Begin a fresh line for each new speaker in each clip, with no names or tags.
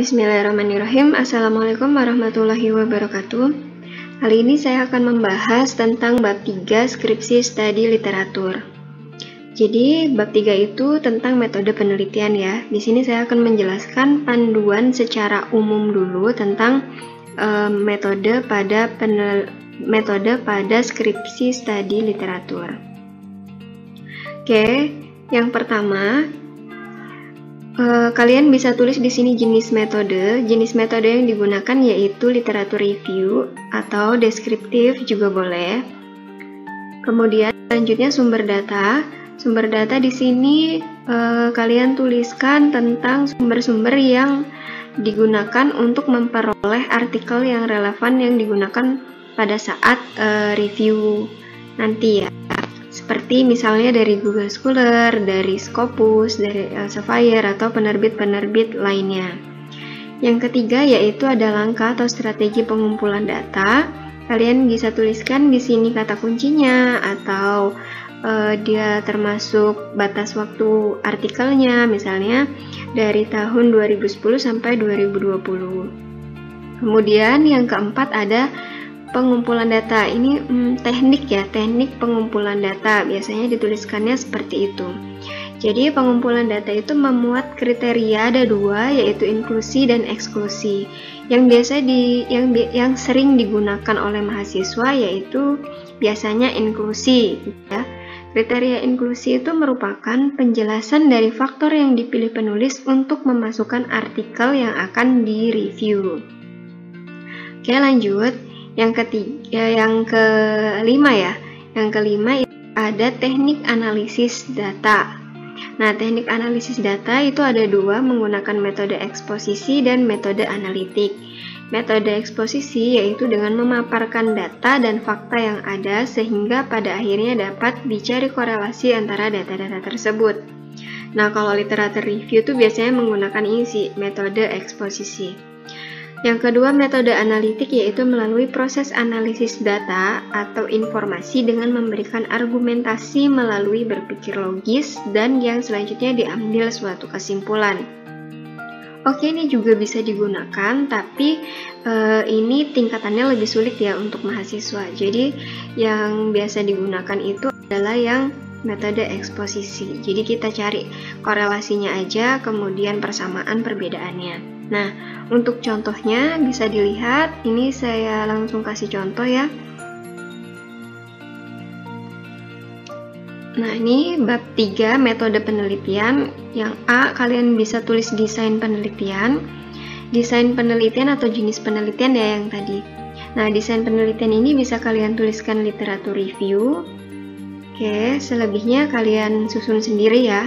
Bismillahirrahmanirrahim. Assalamualaikum warahmatullahi wabarakatuh. Kali ini saya akan membahas tentang bab 3 skripsi studi literatur. Jadi bab 3 itu tentang metode penelitian ya. Di sini saya akan menjelaskan panduan secara umum dulu tentang metode pada skripsi studi literatur. Oke, yang pertama kalian bisa tulis di sini jenis metode. Jenis metode yang digunakan yaitu literatur review atau deskriptif juga boleh. Kemudian selanjutnya sumber data. Sumber data di sini kalian tuliskan tentang sumber-sumber yang digunakan untuk memperoleh artikel yang relevan yang digunakan pada saat review nanti ya. Seperti misalnya dari Google Scholar, dari Scopus, dari Elsevier, atau penerbit-penerbit lainnya. Yang ketiga yaitu ada langkah atau strategi pengumpulan data. Kalian bisa tuliskan di sini kata kuncinya atau dia termasuk batas waktu artikelnya, misalnya dari tahun 2010 sampai 2020. Kemudian yang keempat ada pengumpulan data. Ini teknik ya, teknik pengumpulan data. Biasanya dituliskannya seperti itu. Jadi pengumpulan data itu memuat kriteria, ada dua, yaitu inklusi dan eksklusi. Yang yang sering digunakan oleh mahasiswa yaitu biasanya inklusi ya. Kriteria inklusi itu merupakan penjelasan dari faktor yang dipilih penulis untuk memasukkan artikel yang akan direview. Oke, lanjut. Yang kelima ya. Yang kelima ada teknik analisis data. Nah, teknik analisis data itu ada dua, menggunakan metode eksposisi dan metode analitik. Metode eksposisi yaitu dengan memaparkan data dan fakta yang ada sehingga pada akhirnya dapat dicari korelasi antara data-data tersebut. Nah, kalau literatur review itu biasanya menggunakan ini sih, metode eksposisi. Yang kedua, metode analitik yaitu melalui proses analisis data atau informasi dengan memberikan argumentasi melalui berpikir logis dan yang selanjutnya diambil suatu kesimpulan. Oke, ini juga bisa digunakan, tapi ini tingkatannya lebih sulit ya untuk mahasiswa. Jadi yang biasa digunakan itu adalah yang metode eksposisi. Jadi kita cari korelasinya aja, kemudian persamaan perbedaannya. Nah, untuk contohnya bisa dilihat, ini saya langsung kasih contoh ya. Nah, ini bab 3 metode penelitian. Yang A, kalian bisa tulis desain penelitian. Desain penelitian atau jenis penelitian ya yang tadi. Nah, desain penelitian ini bisa kalian tuliskan literatur review. Oke, selebihnya kalian susun sendiri ya.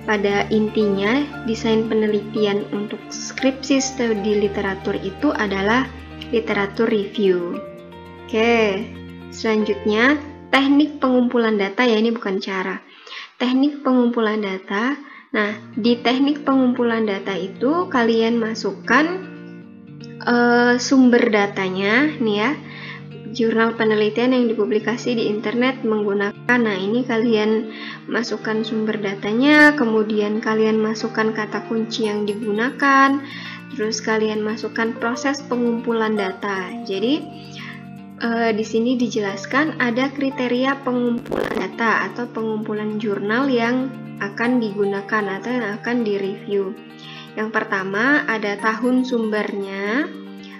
Pada intinya, desain penelitian untuk skripsi studi literatur itu adalah literatur review. Oke, selanjutnya teknik pengumpulan data ya, ini bukan cara. Teknik pengumpulan data. Nah, di teknik pengumpulan data itu kalian masukkan sumber datanya nih ya. Jurnal penelitian yang dipublikasi di internet menggunakan, nah ini kalian masukkan sumber datanya, kemudian kalian masukkan kata kunci yang digunakan, terus kalian masukkan proses pengumpulan data. Jadi di sini dijelaskan ada kriteria pengumpulan data atau pengumpulan jurnal yang akan digunakan atau yang akan direview. Yang pertama ada tahun sumbernya.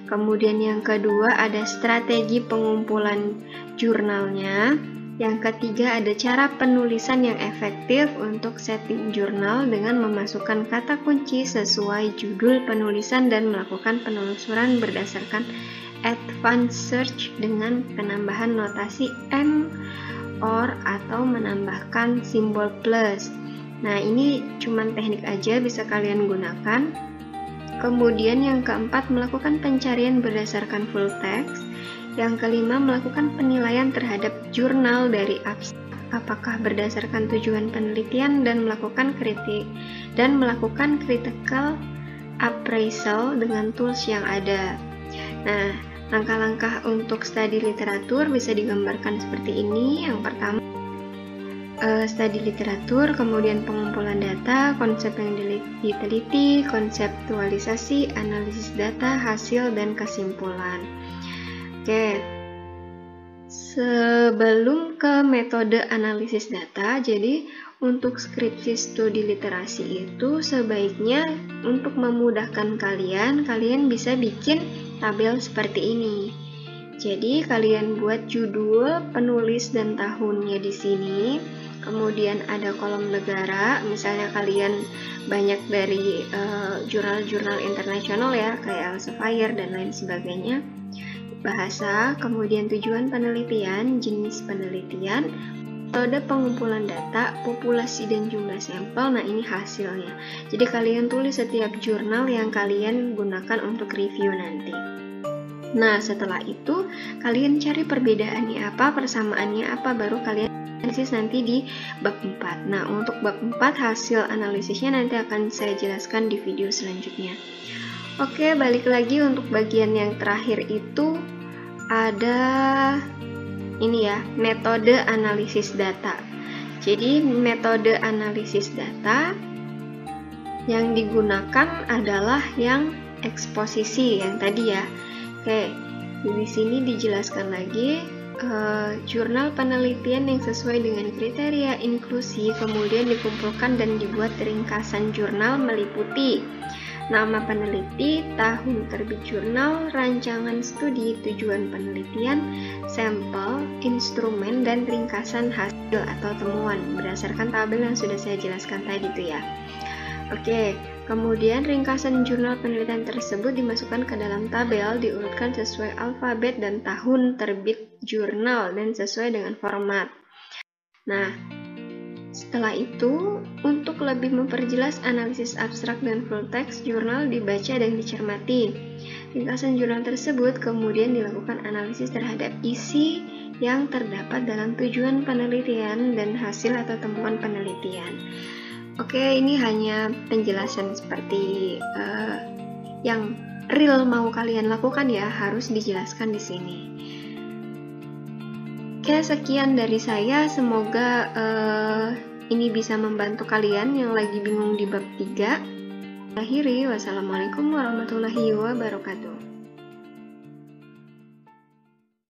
Kemudian yang kedua ada strategi pengumpulan jurnalnya. Yang ketiga ada cara penulisan yang efektif untuk setting jurnal dengan memasukkan kata kunci sesuai judul penulisan dan melakukan penelusuran berdasarkan advanced search dengan penambahan notasi and, or, atau menambahkan simbol plus. Nah, ini cuman teknik aja, bisa kalian gunakan. Kemudian yang keempat, melakukan pencarian berdasarkan full text. Yang kelima, melakukan penilaian terhadap jurnal dari abstrak, apakah berdasarkan tujuan penelitian dan melakukan critical appraisal dengan tools yang ada. Nah, langkah-langkah untuk studi literatur bisa digambarkan seperti ini. Yang pertama, studi literatur, kemudian pengumpulan data, konsep yang diteliti, konseptualisasi, analisis data, hasil, dan kesimpulan. Oke, sebelum ke metode analisis data, jadi untuk skripsi studi literasi itu sebaiknya untuk memudahkan kalian bisa bikin tabel seperti ini. Jadi kalian buat judul, penulis, dan tahunnya di sini. Kemudian ada kolom negara, misalnya kalian banyak dari jurnal-jurnal internasional ya, kayak Elsevier dan lain sebagainya. Bahasa, kemudian tujuan penelitian, jenis penelitian, metode pengumpulan data, populasi dan jumlah sampel. Nah, ini hasilnya. Jadi kalian tulis setiap jurnal yang kalian gunakan untuk review nanti. Nah, setelah itu kalian cari perbedaannya apa, persamaannya apa, baru kalian analisis nanti di bab 4. Nah, untuk bab 4 hasil analisisnya nanti akan saya jelaskan di video selanjutnya. Oke, balik lagi untuk bagian yang terakhir itu ada ini ya, metode analisis data. Jadi metode analisis data yang digunakan adalah yang eksposisi yang tadi ya. Oke, di sini dijelaskan lagi jurnal penelitian yang sesuai dengan kriteria inklusi, kemudian dikumpulkan dan dibuat ringkasan jurnal meliputi nama peneliti, tahun terbit jurnal, rancangan studi, tujuan penelitian, sampel, instrumen, dan ringkasan hasil atau temuan berdasarkan tabel yang sudah saya jelaskan tadi itu ya. Oke, kemudian ringkasan jurnal penelitian tersebut dimasukkan ke dalam tabel, diurutkan sesuai alfabet dan tahun terbit jurnal dan sesuai dengan format. Nah, setelah itu, untuk lebih memperjelas analisis abstrak dan full text jurnal dibaca dan dicermati. Ringkasan jurnal tersebut kemudian dilakukan analisis terhadap isi yang terdapat dalam tujuan penelitian dan hasil atau temuan penelitian. Oke, ini hanya penjelasan seperti yang real mau kalian lakukan ya, harus dijelaskan di sini. Oke, sekian dari saya. Semoga ini bisa membantu kalian yang lagi bingung di bab 3. Akhiri, wassalamualaikum warahmatullahi wabarakatuh.